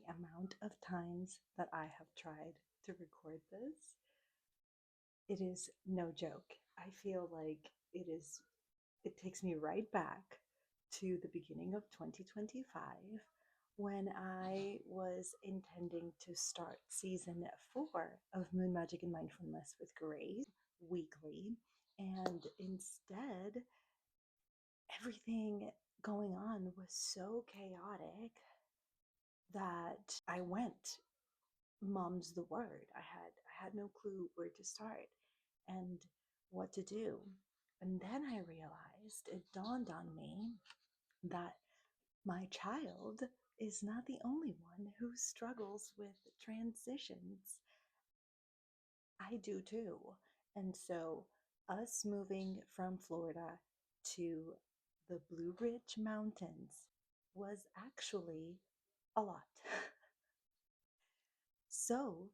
amount of times that I have tried to record this, it is no joke. I feel like it takes me right back to the beginning of 2025 when I was intending to start season 4 of Moon Magic and Mindfulness with Grace weekly. And instead, everything going on was so chaotic that I went mum's the word. I had no clue where to start and what to do. And then I realized, it dawned on me that my child is not the only one who struggles with transitions. I do too. And so, us moving from Florida to the Blue Ridge Mountains was actually a lot. So,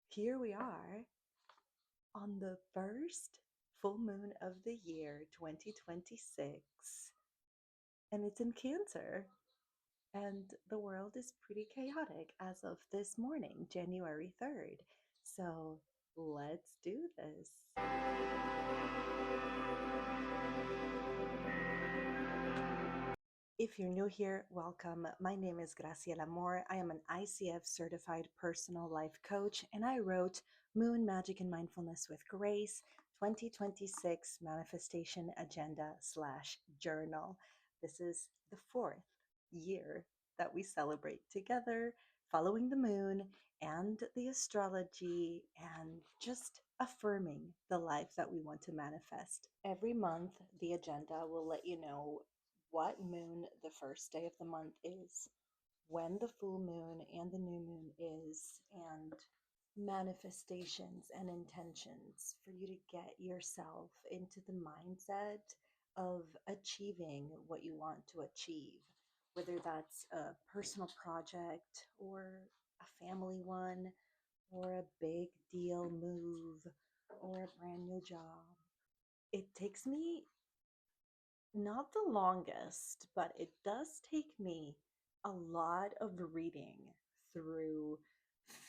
here we are on the first full moon of the year 2026, and it's in Cancer. And the world is pretty chaotic as of this morning, January 3rd. So let's do this. If you're new here, welcome. My name is Graciela Moore. I am an ICF certified personal life coach, and I wrote Moon Magic and Mindfulness with Grace 2026 Manifestation Agenda / Journal. This is the 4th year that we celebrate together, following the moon and the astrology, and just affirming the life that we want to manifest. Every month, the agenda will let you know what moon the first day of the month is, when the full moon and the new moon is, and manifestations and intentions for you to get yourself into the mindset of achieving what you want to achieve, whether that's a personal project or a family one or a big deal move or a brand new job. It takes me not the longest, but it does take me a lot of reading through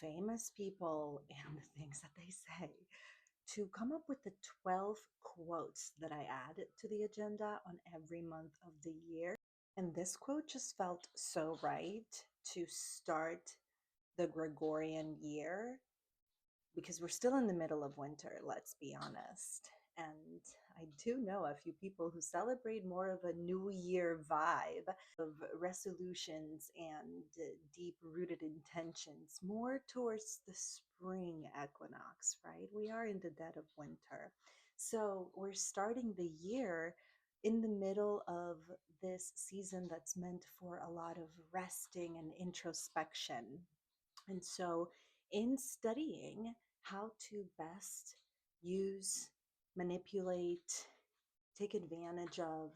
famous people and the things that they say to come up with the 12 quotes that I add to the agenda on every month of the year. And this quote just felt so right to start the Gregorian year, because we're still in the middle of winter, let's be honest. And I do know a few people who celebrate more of a New Year vibe of resolutions and deep rooted intentions, more towards the spring equinox, right? We are in the dead of winter. So we're starting the year in the middle of this season that's meant for a lot of resting and introspection. And so, in studying how to best use, manipulate, take advantage of,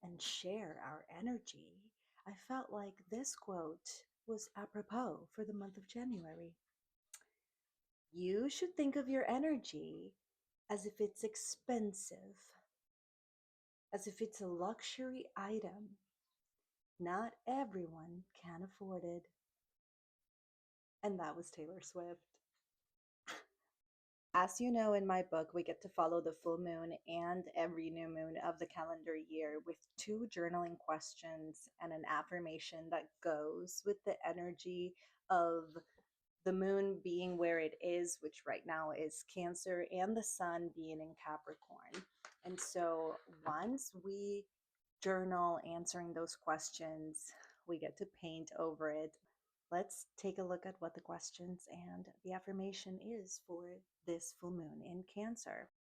and share our energy, I felt like this quote was apropos for the month of January. You should think of your energy as if it's expensive, as if it's a luxury item. Not everyone can afford it. And that was Taylor Swift. As you know, in my book, we get to follow the full moon and every new moon of the calendar year with 2 journaling questions and an affirmation that goes with the energy of the moon being where it is, which right now is Cancer, and the sun being in Capricorn. And so once we journal answering those questions, we get to paint over it. Let's take a look at what the questions and the affirmation is for this full moon in Cancer.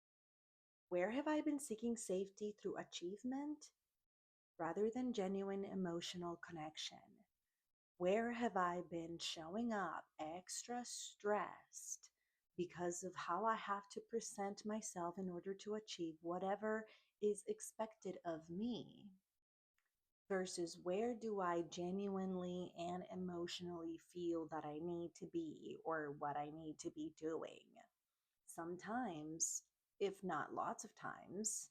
Where have I been seeking safety through achievement rather than genuine emotional connection? Where have I been showing up extra stressed because of how I have to present myself in order to achieve whatever is expected of me? Versus where do I genuinely and emotionally feel that I need to be or what I need to be doing? Sometimes, if not lots of times,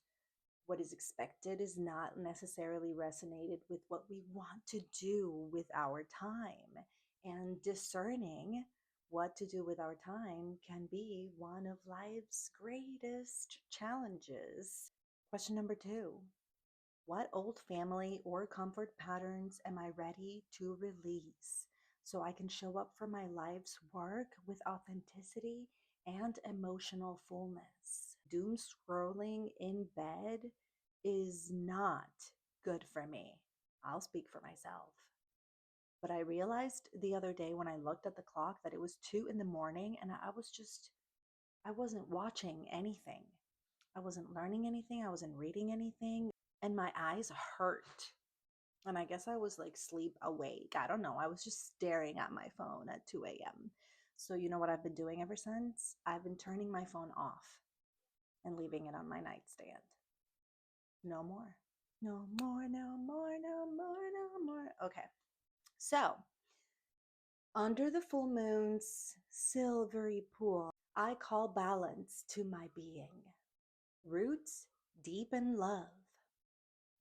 what is expected is not necessarily resonated with what we want to do with our time. And And discerning what to do with our time can be one of life's greatest challenges. Question number two: what old family or comfort patterns am I ready to release so I can show up for my life's work with authenticity and emotional fullness? Doom scrolling in bed is not good for me. I'll speak for myself. But I realized the other day when I looked at the clock that it was 2 in the morning and I wasn't watching anything. I wasn't learning anything. I wasn't reading anything. And my eyes hurt. And I guess I was like sleep awake. I don't know. I was just staring at my phone at 2 a.m. So, you know what I've been doing ever since? I've been turning my phone off and leaving it on my nightstand. No more. No more, no more, no more, no more. Okay. So, under the full moon's silvery pool, I call balance to my being. Roots deep in love.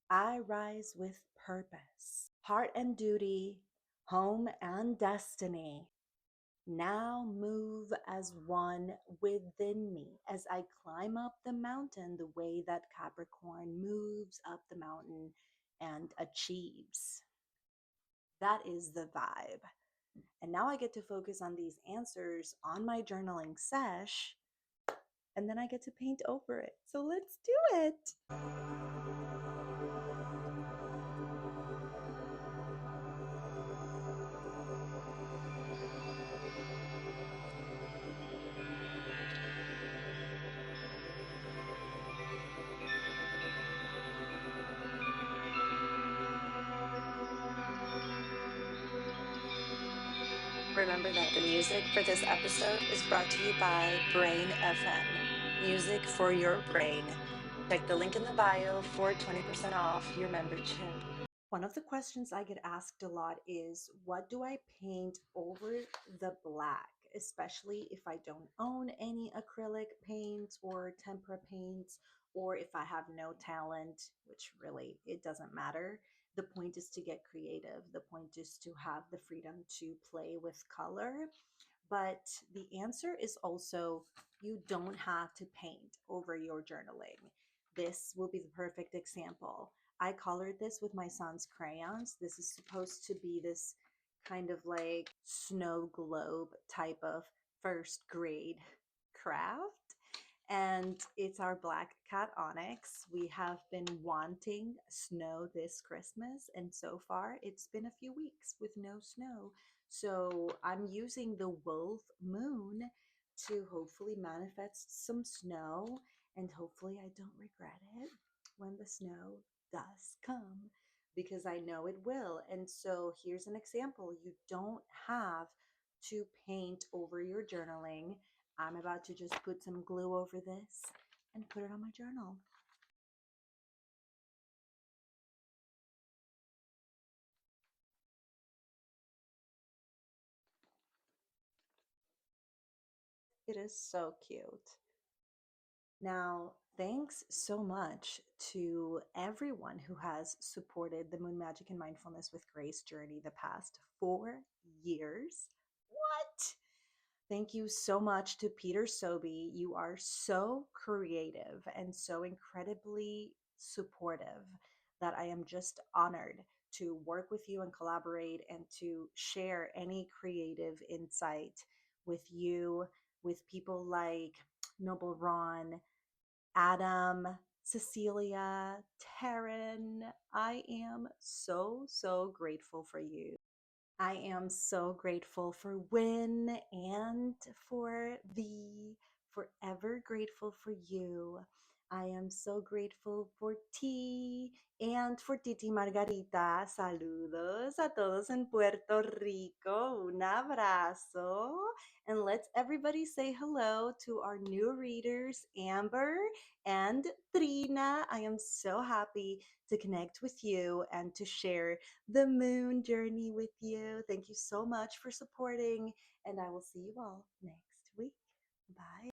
I rise with purpose. Heart and duty, home and destiny now move as one within me as I climb up the mountain the way that Capricorn moves up the mountain and achieves. That is the vibe. And now I get to focus on these answers on my journaling sesh, and then I get to paint over it. So let's do it. Remember that the music for this episode is brought to you by Brain FM, music for your brain. Check the link in the bio for 20% off your membership. One of the questions I get asked a lot is, what do I paint over the black, especially if I don't own any acrylic paints or tempera paints, or if I have no talent, which really it doesn't matter. The point is to get creative. The point is to have the freedom to play with color. But the answer is also, you don't have to paint over your journaling. This will be the perfect example. I colored this with my son's crayons. This is supposed to be this kind of like snow globe type of first grade craft. And it's our black cat onyx. We have been wanting snow this Christmas, and so far it's been a few weeks with no snow. So I'm using the wolf moon to hopefully manifest some snow, and hopefully I don't regret it when the snow does come, because I know it will. And so here's an example: you don't have to paint over your journaling. I'm about to just put some glue over this and put it on my journal. It is so cute. Now, thanks so much to everyone who has supported the Moon Magic and Mindfulness with Grace journey the past 4 years. What? Thank you so much to Peter Sobey. You are so creative and so incredibly supportive that I am just honored to work with you and collaborate and to share any creative insight with you, with people like Noble Ron, Adam, Cecilia, Taryn. I am so, so grateful for you. I am so grateful for Win and for V, forever grateful for you. I am so grateful for T and for Titi Margarita. Saludos a todos en Puerto Rico. Un abrazo. And let's everybody say hello to our new readers, Amber and Trina. I am so happy to connect with you and to share the moon journey with you. Thank you so much for supporting, and I will see you all next week. Bye.